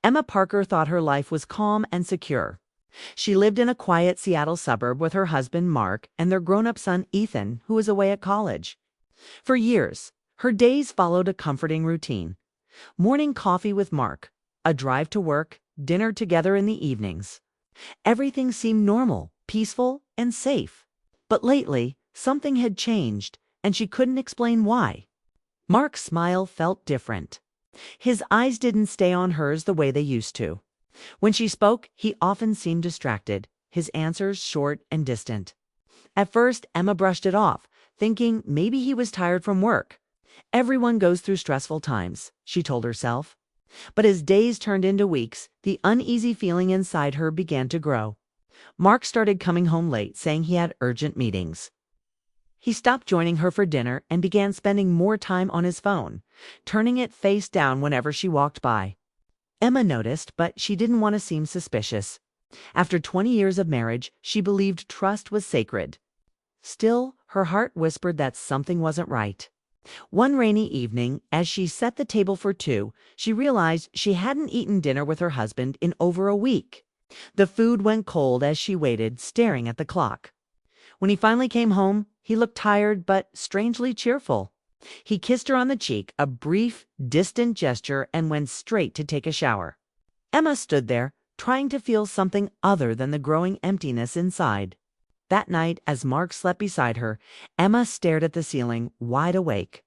Emma Parker thought her life was calm and secure. She lived in a quiet Seattle suburb with her husband Mark and their grown-up son Ethan, who was away at college. For years, her days followed a comforting routine. Morning coffee with Mark, a drive to work, dinner together in the evenings. Everything seemed normal, peaceful, and safe. But lately, something had changed, and she couldn't explain why. Mark's smile felt different. His eyes didn't stay on hers the way they used to. When she spoke, he often seemed distracted, his answers short and distant. At first, Emma brushed it off, thinking maybe he was tired from work. Everyone goes through stressful times, she told herself. But as days turned into weeks, the uneasy feeling inside her began to grow. Mark started coming home late, saying he had urgent meetings. He stopped joining her for dinner and began spending more time on his phone, turning it face down whenever she walked by. Emma noticed, but she didn't want to seem suspicious. After 20 years of marriage, she believed trust was sacred. Still, her heart whispered that something wasn't right. One rainy evening, as she set the table for two, she realized she hadn't eaten dinner with her husband in over a week. The food went cold as she waited, staring at the clock. When he finally came home, he looked tired but strangely cheerful. He kissed her on the cheek, a brief, distant gesture, and went straight to take a shower. Emma stood there, trying to feel something other than the growing emptiness inside. That night, as Mark slept beside her, Emma stared at the ceiling, wide awake.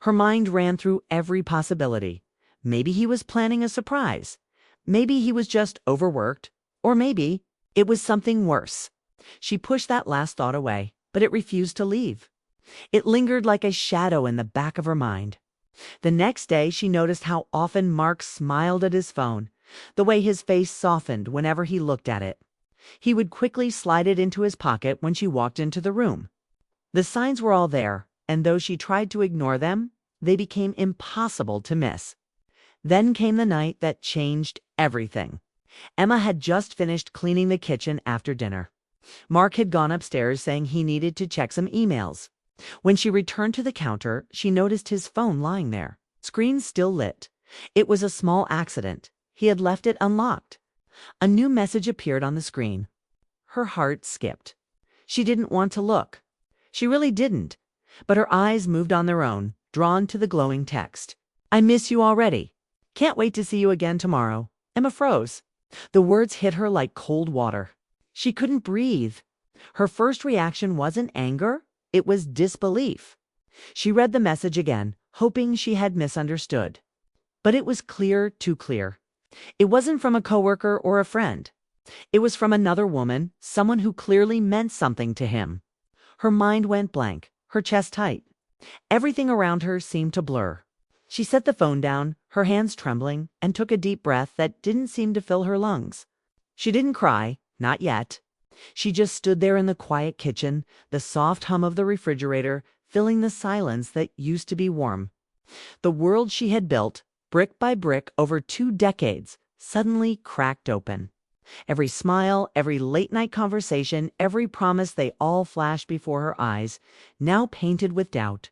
Her mind ran through every possibility. Maybe he was planning a surprise. Maybe he was just overworked. Or maybe it was something worse. She pushed that last thought away, but it refused to leave. It lingered like a shadow in the back of her mind. The next day, she noticed how often Mark smiled at his phone, the way his face softened whenever he looked at it. He would quickly slide it into his pocket when she walked into the room. The signs were all there, and though she tried to ignore them, they became impossible to miss. Then came the night that changed everything. Emma had just finished cleaning the kitchen after dinner. Mark had gone upstairs saying he needed to check some emails. When she returned to the counter, she noticed his phone lying there, screen still lit. It was a small accident. He had left it unlocked. A new message appeared on the screen. Her heart skipped. She didn't want to look. She really didn't. But her eyes moved on their own, drawn to the glowing text. "I miss you already. Can't wait to see you again tomorrow." Emma froze. The words hit her like cold water. She couldn't breathe. Her first reaction wasn't anger. It was disbelief. She read the message again, hoping she had misunderstood. But it was clear, too clear. It wasn't from a coworker or a friend. It was from another woman, someone who clearly meant something to him. Her mind went blank, her chest tight. Everything around her seemed to blur. She set the phone down, her hands trembling, and took a deep breath that didn't seem to fill her lungs. She didn't cry, not yet. She just stood there in the quiet kitchen, the soft hum of the refrigerator filling the silence that used to be warm. The world she had built, brick by brick over 2 decades, suddenly cracked open. Every smile, every late-night conversation, every promise, they all flashed before her eyes, now painted with doubt.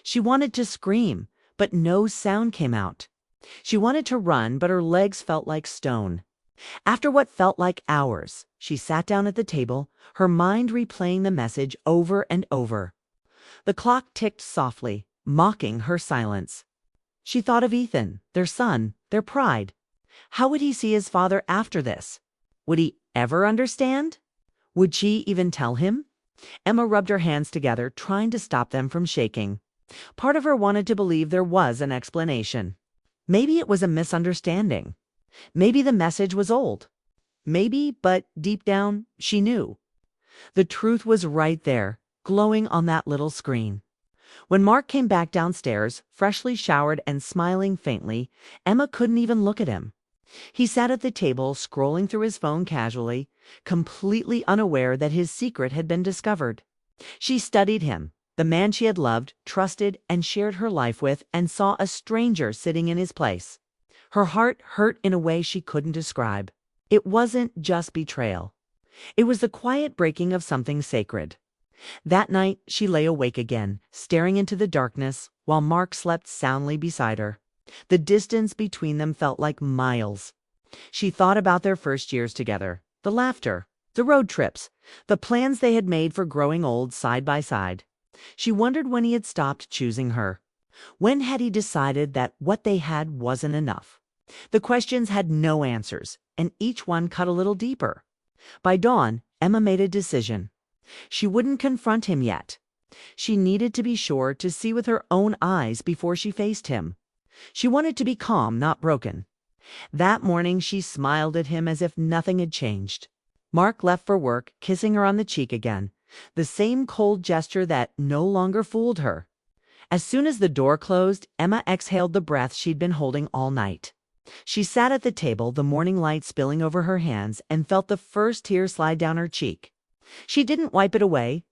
She wanted to scream, but no sound came out. She wanted to run, but her legs felt like stone. After what felt like hours, she sat down at the table, her mind replaying the message over and over. The clock ticked softly, mocking her silence. She thought of Ethan, their son, their pride. How would he see his father after this? Would he ever understand? Would she even tell him? Emma rubbed her hands together, trying to stop them from shaking. Part of her wanted to believe there was an explanation. Maybe it was a misunderstanding. Maybe the message was old. Maybe, but deep down, she knew. The truth was right there, glowing on that little screen. When Mark came back downstairs, freshly showered and smiling faintly, Emma couldn't even look at him. He sat at the table, scrolling through his phone casually, completely unaware that his secret had been discovered. She studied him, the man she had loved, trusted, and shared her life with, and saw a stranger sitting in his place. Her heart hurt in a way she couldn't describe. It wasn't just betrayal. It was the quiet breaking of something sacred. That night, she lay awake again, staring into the darkness, while Mark slept soundly beside her. The distance between them felt like miles. She thought about their first years together, the laughter, the road trips, the plans they had made for growing old side by side. She wondered when he had stopped choosing her. When had he decided that what they had wasn't enough? The questions had no answers, and each one cut a little deeper. By dawn, Emma made a decision. She wouldn't confront him yet. She needed to be sure to see with her own eyes before she faced him. She wanted to be calm, not broken. That morning she smiled at him as if nothing had changed. Mark left for work, kissing her on the cheek again, the same cold gesture that no longer fooled her. As soon as the door closed, Emma exhaled the breath she'd been holding all night. She sat at the table, the morning light spilling over her hands, and felt the first tear slide down her cheek. She didn't wipe it away.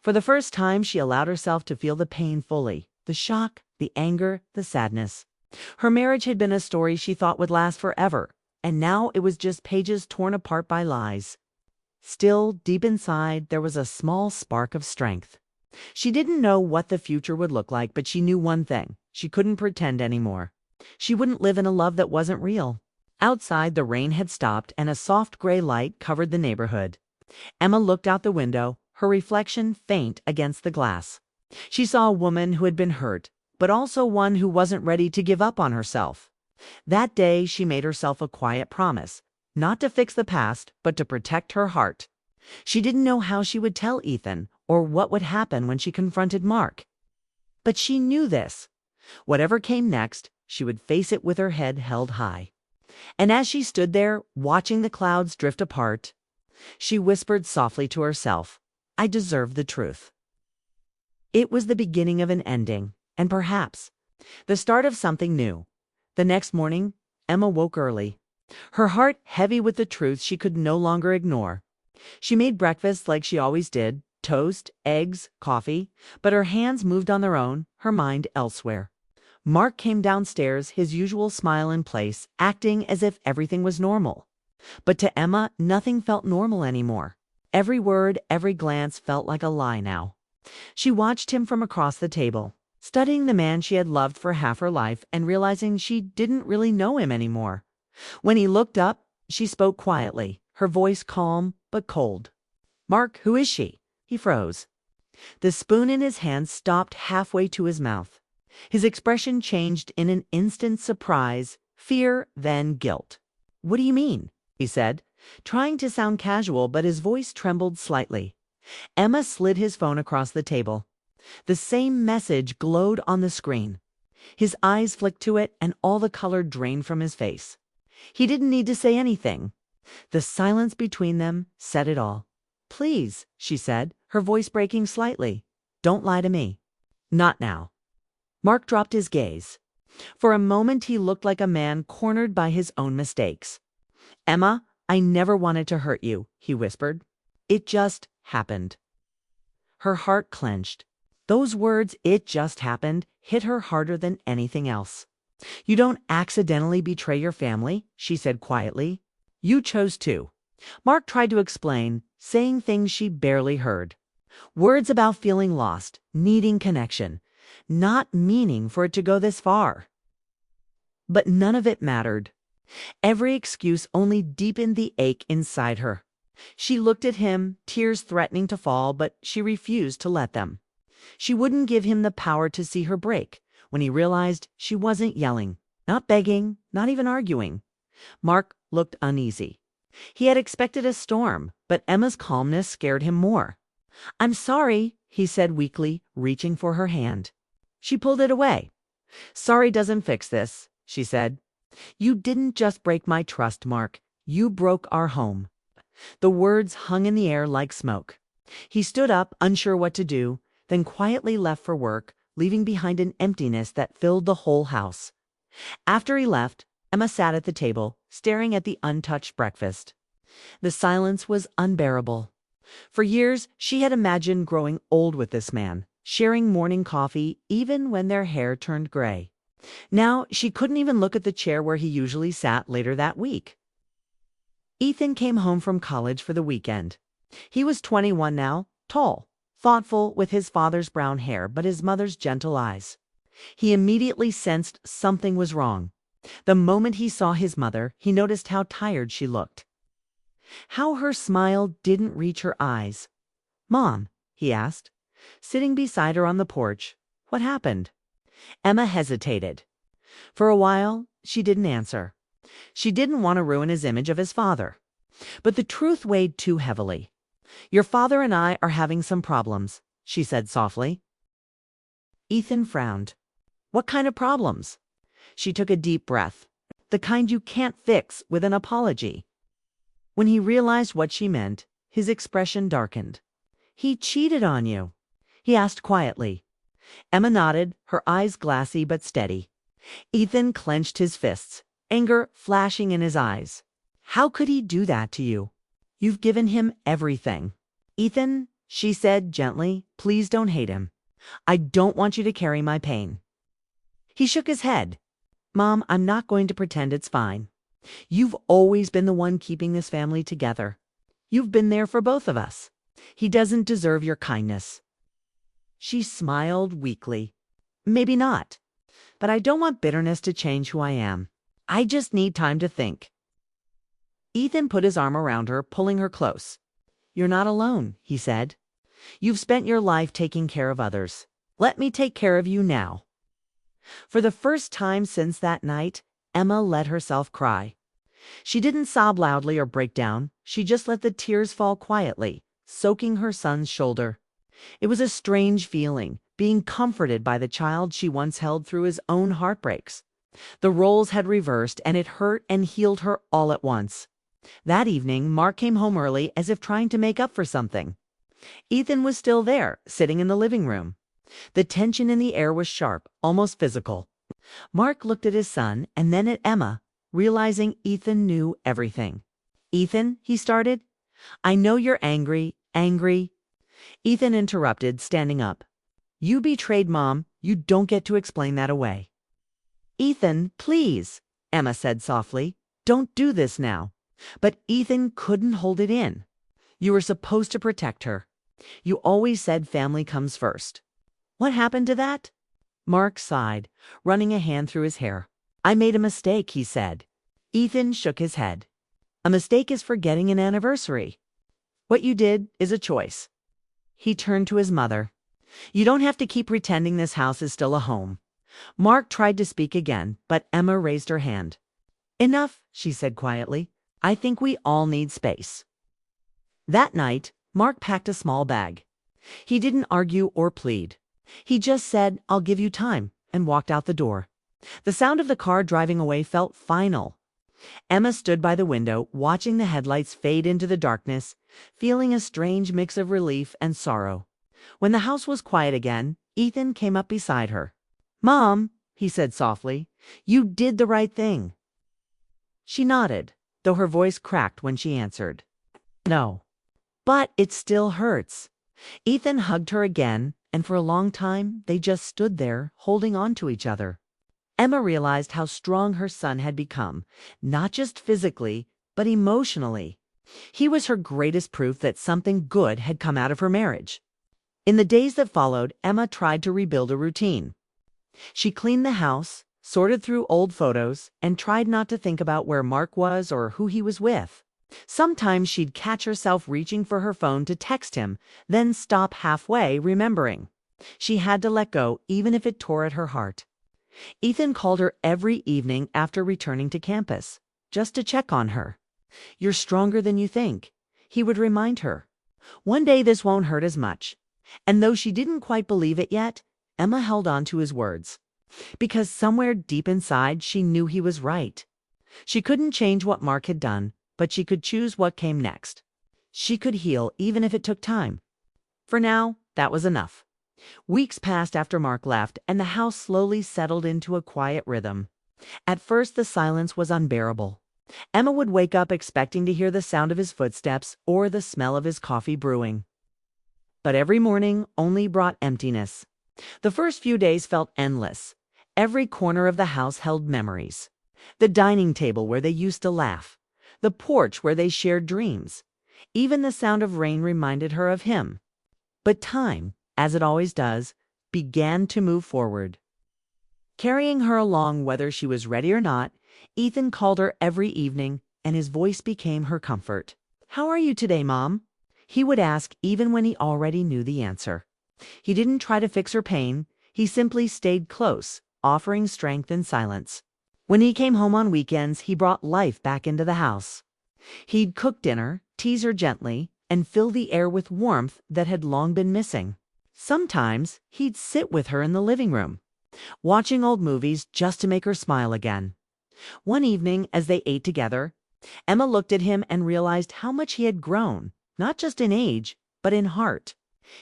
For the first time, she allowed herself to feel the pain fully, the shock, the anger, the sadness. Her marriage had been a story she thought would last forever, and now it was just pages torn apart by lies. Still, deep inside, there was a small spark of strength. She didn't know what the future would look like, but she knew one thing: she couldn't pretend anymore. She wouldn't live in a love that wasn't real. Outside, the rain had stopped, and a soft gray light covered the neighborhood. Emma looked out the window, her reflection faint against the glass. She saw a woman who had been hurt, but also one who wasn't ready to give up on herself. That day, she made herself a quiet promise, not to fix the past, but to protect her heart. She didn't know how she would tell Ethan, or what would happen when she confronted Mark. But she knew this. Whatever came next, she would face it with her head held high. And as she stood there, watching the clouds drift apart, she whispered softly to herself, "I deserve the truth." It was the beginning of an ending, and perhaps the start of something new. The next morning, Emma woke early, her heart heavy with the truth she could no longer ignore. She made breakfast like she always did, toast, eggs, coffee, but her hands moved on their own, her mind elsewhere. Mark came downstairs, his usual smile in place, acting as if everything was normal. But to Emma, nothing felt normal anymore. Every word, every glance felt like a lie now. She watched him from across the table, studying the man she had loved for half her life and realizing she didn't really know him anymore. When he looked up, she spoke quietly, her voice calm but cold. "Mark, who is she?" He froze. The spoon in his hand stopped halfway to his mouth. His expression changed in an instant: surprise, fear, then guilt. "What do you mean?" he said, trying to sound casual, but his voice trembled slightly. Emma slid his phone across the table. The same message glowed on the screen. His eyes flicked to it, and all the color drained from his face. He didn't need to say anything. The silence between them said it all. "Please," she said, her voice breaking slightly, "don't lie to me." "Not now." Mark dropped his gaze. For a moment he looked like a man cornered by his own mistakes. "Emma, I never wanted to hurt you," he whispered. "It just happened." Her heart clenched. Those words, "it just happened," hit her harder than anything else. "You don't accidentally betray your family," she said quietly. "You chose to." Mark tried to explain, saying things she barely heard. Words about feeling lost, needing connection, not meaning for it to go this far. But none of it mattered. Every excuse only deepened the ache inside her. She looked at him, tears threatening to fall, but she refused to let them. She wouldn't give him the power to see her break when he realized she wasn't yelling, not begging, not even arguing. Mark looked uneasy. He had expected a storm, but Emma's calmness scared him more. "I'm sorry," he said weakly, reaching for her hand. She pulled it away. "Sorry doesn't fix this," she said. "You didn't just break my trust, Mark. You broke our home." The words hung in the air like smoke. He stood up, unsure what to do, then quietly left for work, leaving behind an emptiness that filled the whole house. After he left, Emma sat at the table, staring at the untouched breakfast. The silence was unbearable. For years, she had imagined growing old with this man, sharing morning coffee even when their hair turned gray. Now, she couldn't even look at the chair where he usually sat later that week. Ethan came home from college for the weekend. He was 21 now, tall, thoughtful, with his father's brown hair but his mother's gentle eyes. He immediately sensed something was wrong. The moment he saw his mother, he noticed how tired she looked, how her smile didn't reach her eyes. "Mom," he asked, sitting beside her on the porch, "what happened?" Emma hesitated. For a while, she didn't answer. She didn't want to ruin his image of his father. But the truth weighed too heavily. "Your father and I are having some problems," she said softly. Ethan frowned. "What kind of problems?" She took a deep breath. "The kind you can't fix with an apology." When he realized what she meant, his expression darkened. "He cheated on you?" he asked quietly. Emma nodded, her eyes glassy but steady. Ethan clenched his fists, anger flashing in his eyes. "How could he do that to you? You've given him everything." "Ethan," she said gently, "please don't hate him. I don't want you to carry my pain." He shook his head. "Mom, I'm not going to pretend it's fine. You've always been the one keeping this family together. You've been there for both of us. He doesn't deserve your kindness." She smiled weakly. "Maybe not. But I don't want bitterness to change who I am. I just need time to think." Ethan put his arm around her, pulling her close. "You're not alone," he said. "You've spent your life taking care of others. Let me take care of you now." For the first time since that night, Emma let herself cry. She didn't sob loudly or break down. She just let the tears fall quietly, soaking her son's shoulder. It was a strange feeling, being comforted by the child she once held through his own heartbreaks. The roles had reversed, and it hurt and healed her all at once. That evening, Mark came home early as if trying to make up for something. Ethan was still there, sitting in the living room. The tension in the air was sharp, almost physical. Mark looked at his son and then at Emma, realizing Ethan knew everything. "Ethan," he started, "I know you're angry. Ethan interrupted, standing up. "You betrayed Mom. You don't get to explain that away." "Ethan, please," Emma said softly. "Don't do this now." But Ethan couldn't hold it in. "You were supposed to protect her. You always said family comes first. What happened to that?" Mark sighed, running a hand through his hair. "I made a mistake," he said. Ethan shook his head. "A mistake is forgetting an anniversary. What you did is a choice." He turned to his mother. "You don't have to keep pretending this house is still a home." Mark tried to speak again, but Emma raised her hand. "Enough," she said quietly. "I think we all need space." That night, Mark packed a small bag. He didn't argue or plead. He just said, "I'll give you time," and walked out the door. The sound of the car driving away felt final. Emma stood by the window, watching the headlights fade into the darkness, feeling a strange mix of relief and sorrow. When the house was quiet again, Ethan came up beside her. "Mom," he said softly, "you did the right thing." She nodded, though her voice cracked when she answered, "No." "But it still hurts." Ethan hugged her again, and for a long time they just stood there, holding on to each other. Emma realized how strong her son had become, not just physically, but emotionally. He was her greatest proof that something good had come out of her marriage. In the days that followed, Emma tried to rebuild a routine. She cleaned the house, sorted through old photos, and tried not to think about where Mark was or who he was with. Sometimes she'd catch herself reaching for her phone to text him, then stop halfway, remembering. She had to let go, even if it tore at her heart. Ethan called her every evening after returning to campus, just to check on her. "You're stronger than you think," he would remind her. "One day this won't hurt as much." And though she didn't quite believe it yet, Emma held on to his words. Because somewhere deep inside, she knew he was right. She couldn't change what Mark had done, but she could choose what came next. She could heal even if it took time. For now, that was enough. Weeks passed after Mark left, and the house slowly settled into a quiet rhythm. At first, the silence was unbearable. Emma would wake up expecting to hear the sound of his footsteps or the smell of his coffee brewing. But every morning only brought emptiness. The first few days felt endless. Every corner of the house held memories. The dining table where they used to laugh. The porch where they shared dreams. Even the sound of rain reminded her of him. But time, as it always does, began to move forward. Carrying her along whether she was ready or not, Ethan called her every evening, and his voice became her comfort. "How are you today, Mom?" He would ask even when he already knew the answer. He didn't try to fix her pain, he simply stayed close, offering strength in silence. When he came home on weekends, he brought life back into the house. He'd cook dinner, tease her gently, and fill the air with warmth that had long been missing. Sometimes he'd sit with her in the living room, watching old movies just to make her smile again. One evening, as they ate together, Emma looked at him and realized how much he had grown, not just in age, but in heart.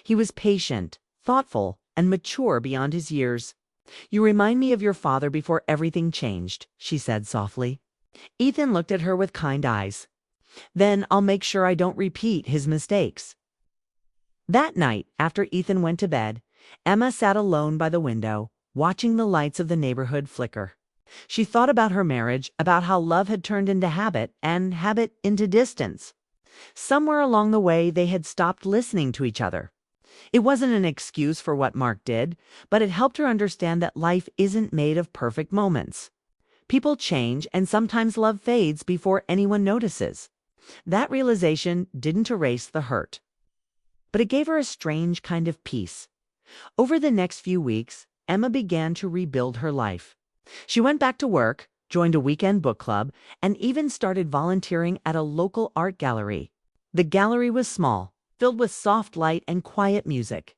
He was patient, thoughtful, and mature beyond his years. "You remind me of your father before everything changed," she said softly. Ethan looked at her with kind eyes. "Then I'll make sure I don't repeat his mistakes." That night, after Ethan went to bed, Emma sat alone by the window, watching the lights of the neighborhood flicker. She thought about her marriage, about how love had turned into habit and habit into distance. Somewhere along the way, they had stopped listening to each other. It wasn't an excuse for what Mark did, but it helped her understand that life isn't made of perfect moments. People change, and sometimes love fades before anyone notices. That realization didn't erase the hurt, but it gave her a strange kind of peace. Over the next few weeks, Emma began to rebuild her life. She went back to work, joined a weekend book club, and even started volunteering at a local art gallery. The gallery was small, filled with soft light and quiet music.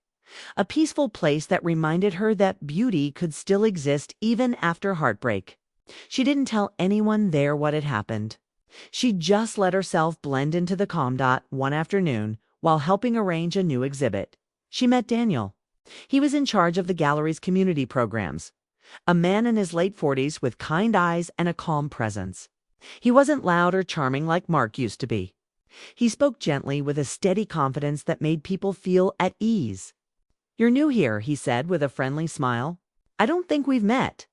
A peaceful place that reminded her that beauty could still exist even after heartbreak. She didn't tell anyone there what had happened. She just let herself blend into the calm. One afternoon, while helping arrange a new exhibit, she met Daniel. He was in charge of the gallery's community programs. A man in his late 40s with kind eyes and a calm presence. He wasn't loud or charming like Mark used to be. He spoke gently with a steady confidence that made people feel at ease. "You're new here," he said with a friendly smile. "I don't think we've met."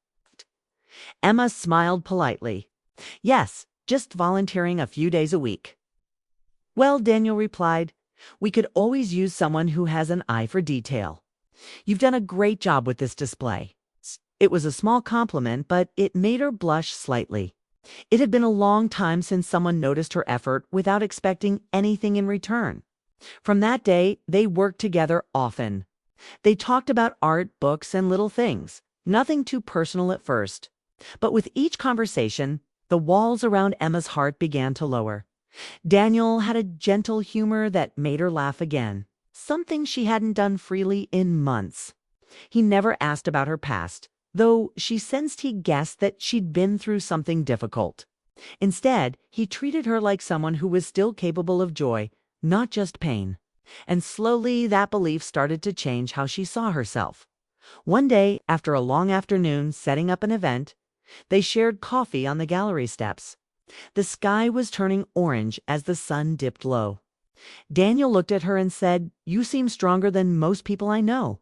Emma smiled politely. "Yes, just volunteering a few days a week." "Well," Daniel replied, "we could always use someone who has an eye for detail. You've done a great job with this display." It was a small compliment, but it made her blush slightly. It had been a long time since someone noticed her effort without expecting anything in return. From that day, they worked together often. They talked about art, books, and little things, nothing too personal at first. But with each conversation, the walls around Emma's heart began to lower. Daniel had a gentle humor that made her laugh again, something she hadn't done freely in months. He never asked about her past, though she sensed he guessed that she'd been through something difficult. Instead, he treated her like someone who was still capable of joy, not just pain. And slowly that belief started to change how she saw herself. One day, after a long afternoon setting up an event, they shared coffee on the gallery steps. The sky was turning orange as the sun dipped low. Daniel looked at her and said, "You seem stronger than most people I know."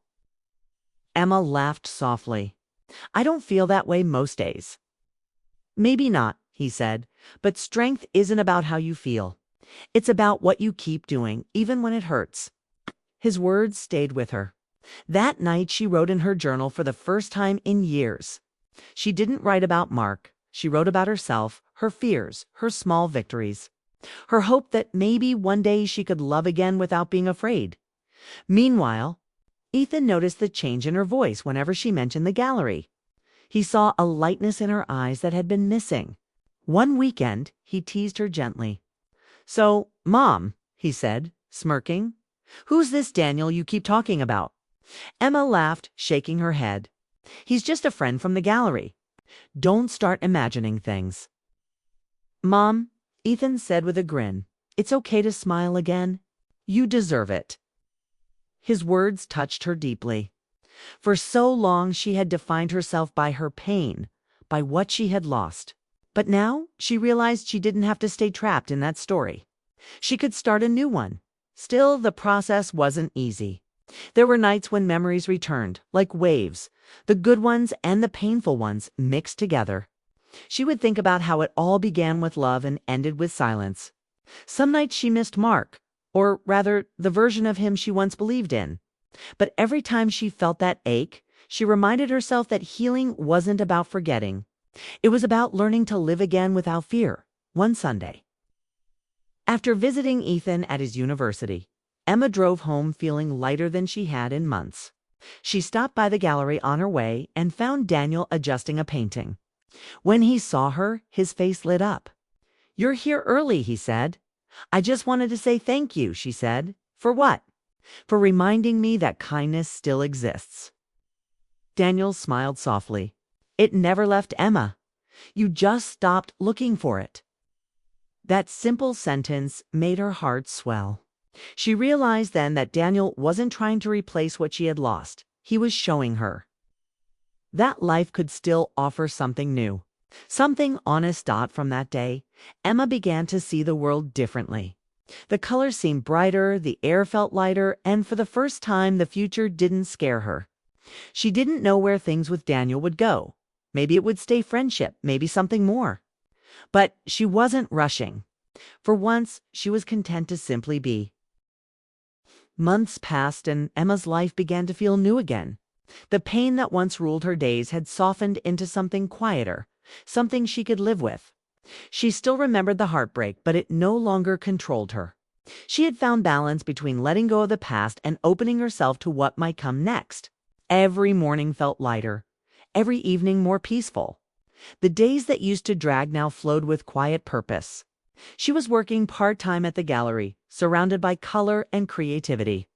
Emma laughed softly. "I don't feel that way most days." "Maybe not," he said, "but strength isn't about how you feel. It's about what you keep doing, even when it hurts." His words stayed with her. That night she wrote in her journal for the first time in years. She didn't write about Mark. She wrote about herself, her fears, her small victories, her hope that maybe one day she could love again without being afraid. Meanwhile, Ethan noticed the change in her voice whenever she mentioned the gallery. He saw a lightness in her eyes that had been missing. One weekend, he teased her gently. "So, Mom," he said, smirking, "who's this Daniel you keep talking about?" Emma laughed, shaking her head. "He's just a friend from the gallery. Don't start imagining things." "Mom," Ethan said with a grin, "it's okay to smile again. You deserve it." His words touched her deeply. For so long she had defined herself by her pain, by what she had lost. But now she realized she didn't have to stay trapped in that story. She could start a new one. Still, the process wasn't easy. There were nights when memories returned, like waves, the good ones and the painful ones mixed together. She would think about how it all began with love and ended with silence. Some nights she missed Mark, or rather, the version of him she once believed in. But every time she felt that ache, She reminded herself that healing wasn't about forgetting. It was about learning to live again without fear. One Sunday, after visiting Ethan at his university, Emma drove home feeling lighter than she had in months. She stopped by the gallery on her way and found Daniel adjusting a painting. When he saw her, his face lit up. "You're here early," he said. "I just wanted to say thank you," she said. "For what?" "For reminding me that kindness still exists." Daniel smiled softly. "It never left Emma. You just stopped looking for it." That simple sentence made her heart swell. She realized then that Daniel wasn't trying to replace what she had lost. He was showing her that life could still offer something new. Something honest. From that day, Emma began to see the world differently. The colors seemed brighter, the air felt lighter, and for the first time the future didn't scare her. She didn't know where things with Daniel would go. Maybe it would stay friendship, maybe something more. But she wasn't rushing. For once, she was content to simply be. Months passed and Emma's life began to feel new again. The pain that once ruled her days had softened into something quieter, something she could live with. She still remembered the heartbreak, but it no longer controlled her. She had found balance between letting go of the past and opening herself to what might come next. Every morning felt lighter, every evening more peaceful. The days that used to drag now flowed with quiet purpose. She was working part-time at the gallery, surrounded by color and creativity.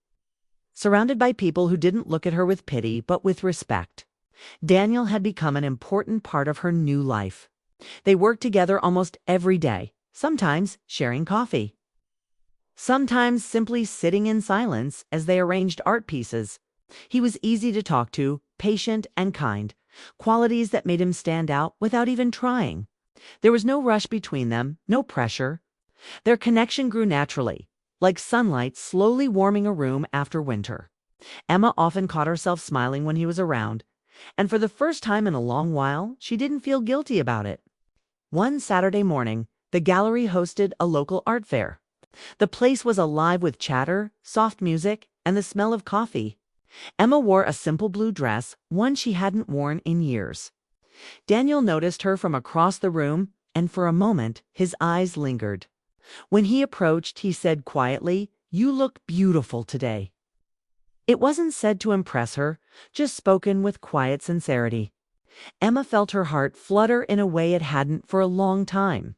Surrounded by people who didn't look at her with pity, but with respect. Daniel had become an important part of her new life. They worked together almost every day, sometimes sharing coffee. Sometimes simply sitting in silence as they arranged art pieces. He was easy to talk to, patient and kind, qualities that made him stand out without even trying. There was no rush between them, no pressure. Their connection grew naturally, like sunlight slowly warming a room after winter. Emma often caught herself smiling when he was around, and for the first time in a long while, she didn't feel guilty about it. One Saturday morning, the gallery hosted a local art fair. The place was alive with chatter, soft music, and the smell of coffee. Emma wore a simple blue dress, one she hadn't worn in years. Daniel noticed her from across the room, and for a moment, his eyes lingered. When he approached, he said quietly, "You look beautiful today." It wasn't said to impress her, just spoken with quiet sincerity. Emma felt her heart flutter in a way it hadn't for a long time.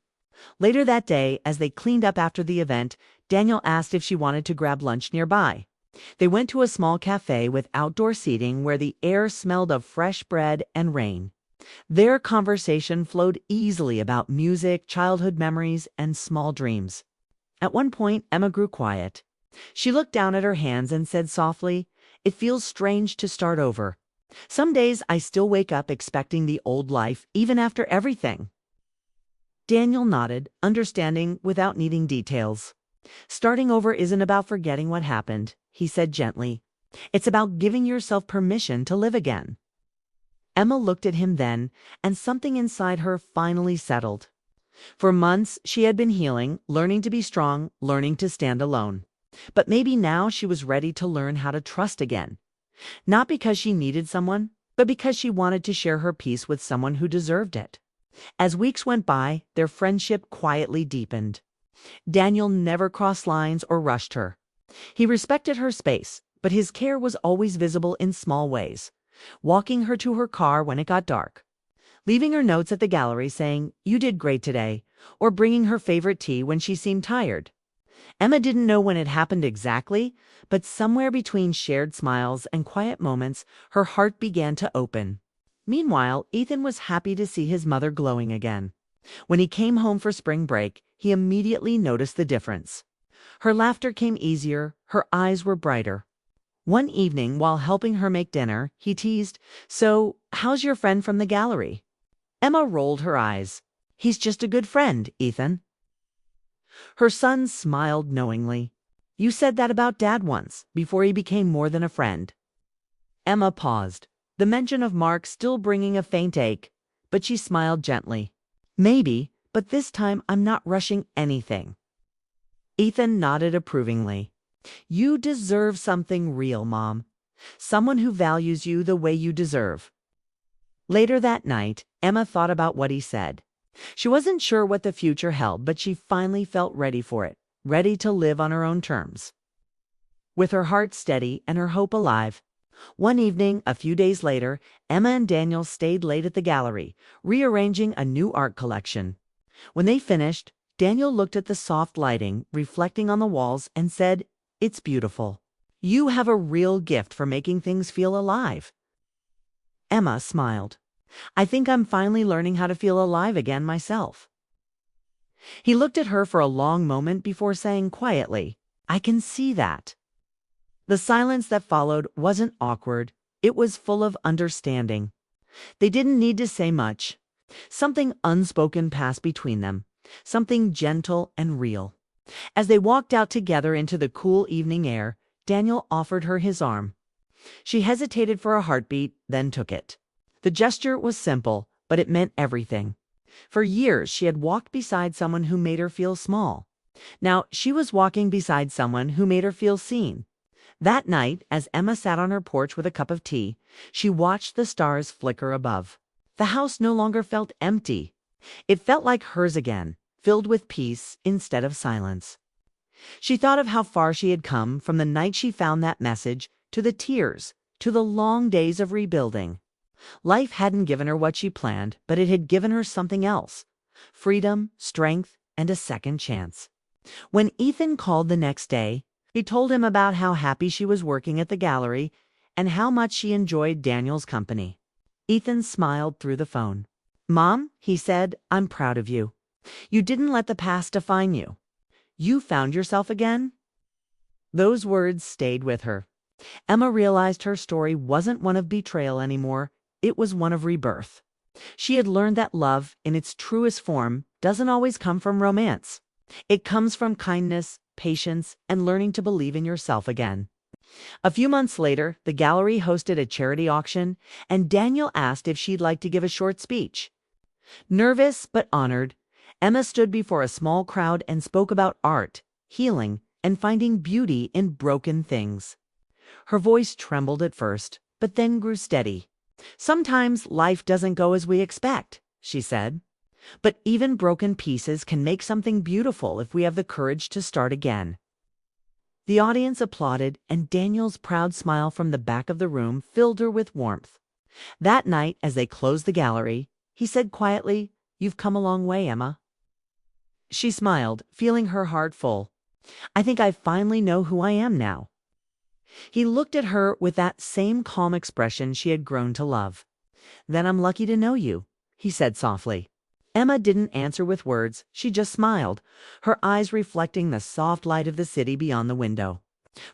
Later that day, as they cleaned up after the event, Daniel asked if she wanted to grab lunch nearby. They went to a small cafe with outdoor seating where the air smelled of fresh bread and rain. Their conversation flowed easily about music, childhood memories, and small dreams. At one point, Emma grew quiet. She looked down at her hands and said softly, "It feels strange to start over. Some days I still wake up expecting the old life, even after everything." Daniel nodded, understanding without needing details. "Starting over isn't about forgetting what happened," he said gently. "It's about giving yourself permission to live again." Emma looked at him then, and something inside her finally settled. For months, she had been healing, learning to be strong, learning to stand alone. But maybe now she was ready to learn how to trust again. Not because she needed someone, but because she wanted to share her peace with someone who deserved it. As weeks went by, their friendship quietly deepened. Daniel never crossed lines or rushed her. He respected her space, but his care was always visible in small ways. Walking her to her car when it got dark, leaving her notes at the gallery saying, "You did great today," or bringing her favorite tea when she seemed tired. Emma didn't know when it happened exactly, but somewhere between shared smiles and quiet moments, her heart began to open. Meanwhile, Ethan was happy to see his mother glowing again. When he came home for spring break, he immediately noticed the difference. Her laughter came easier, her eyes were brighter. One evening, while helping her make dinner, he teased, "So, how's your friend from the gallery?" Emma rolled her eyes. "He's just a good friend, Ethan." Her son smiled knowingly. "You said that about Dad once, before he became more than a friend." Emma paused, the mention of Mark still bringing a faint ache, but she smiled gently. "Maybe, but this time I'm not rushing anything." Ethan nodded approvingly. "You deserve something real, Mom. someone who values you the way you deserve. Later that night, Emma thought about what he said. She wasn't sure what the future held, but she finally felt ready for it, ready to live on her own terms. With her heart steady and her hope alive, one evening, a few days later, Emma and Daniel stayed late at the gallery, rearranging a new art collection. When they finished, Daniel looked at the soft lighting reflecting on the walls and said, "It's beautiful. You have a real gift for making things feel alive." Emma smiled. "I think I'm finally learning how to feel alive again myself." He looked at her for a long moment before saying quietly, "I can see that." The silence that followed wasn't awkward. It was full of understanding. They didn't need to say much. Something unspoken passed between them, something gentle and real. As they walked out together into the cool evening air, Daniel offered her his arm. She hesitated for a heartbeat, then took it. The gesture was simple, but it meant everything. For years, she had walked beside someone who made her feel small. Now, she was walking beside someone who made her feel seen. That night, as Emma sat on her porch with a cup of tea, she watched the stars flicker above. The house no longer felt empty. It felt like hers again, filled with peace instead of silence. She thought of how far she had come from the night she found that message, to the tears, to the long days of rebuilding. Life hadn't given her what she planned, but it had given her something else: freedom, strength, and a second chance. When Ethan called the next day, he told him about how happy she was working at the gallery and how much she enjoyed Daniel's company. Ethan smiled through the phone. "Mom," he said, "I'm proud of you. You didn't let the past define you. You found yourself again." Those words stayed with her. Emma realized her story wasn't one of betrayal anymore. It was one of rebirth. She had learned that love, in its truest form, doesn't always come from romance. It comes from kindness, patience, and learning to believe in yourself again. A few months later, the gallery hosted a charity auction, and Daniel asked if she'd like to give a short speech. Nervous but honored, Emma stood before a small crowd and spoke about art, healing, and finding beauty in broken things. Her voice trembled at first, but then grew steady. "Sometimes life doesn't go as we expect," she said. "But even broken pieces can make something beautiful if we have the courage to start again." The audience applauded, and Daniel's proud smile from the back of the room filled her with warmth. That night, as they closed the gallery, he said quietly, "You've come a long way, Emma." She smiled, feeling her heart full. "I think I finally know who I am now." He looked at her with that same calm expression she had grown to love. "Then I'm lucky to know you," he said softly. Emma didn't answer with words. She just smiled, her eyes reflecting the soft light of the city beyond the window.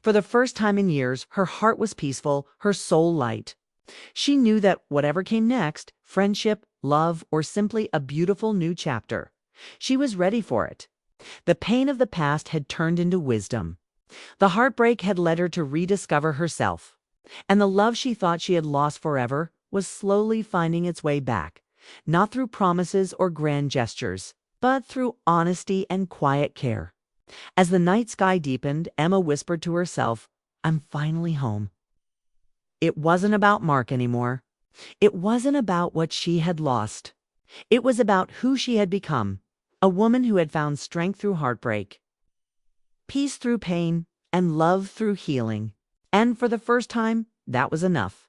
For the first time in years, her heart was peaceful, her soul light. She knew that whatever came next, friendship, love, or simply a beautiful new chapter, she was ready for it. The pain of the past had turned into wisdom. The heartbreak had led her to rediscover herself. And the love she thought she had lost forever was slowly finding its way back. Not through promises or grand gestures, but through honesty and quiet care. As the night sky deepened, Emma whispered to herself, "I'm finally home." It wasn't about Mark anymore. It wasn't about what she had lost. It was about who she had become, a woman who had found strength through heartbreak, peace through pain, and love through healing. And for the first time, that was enough.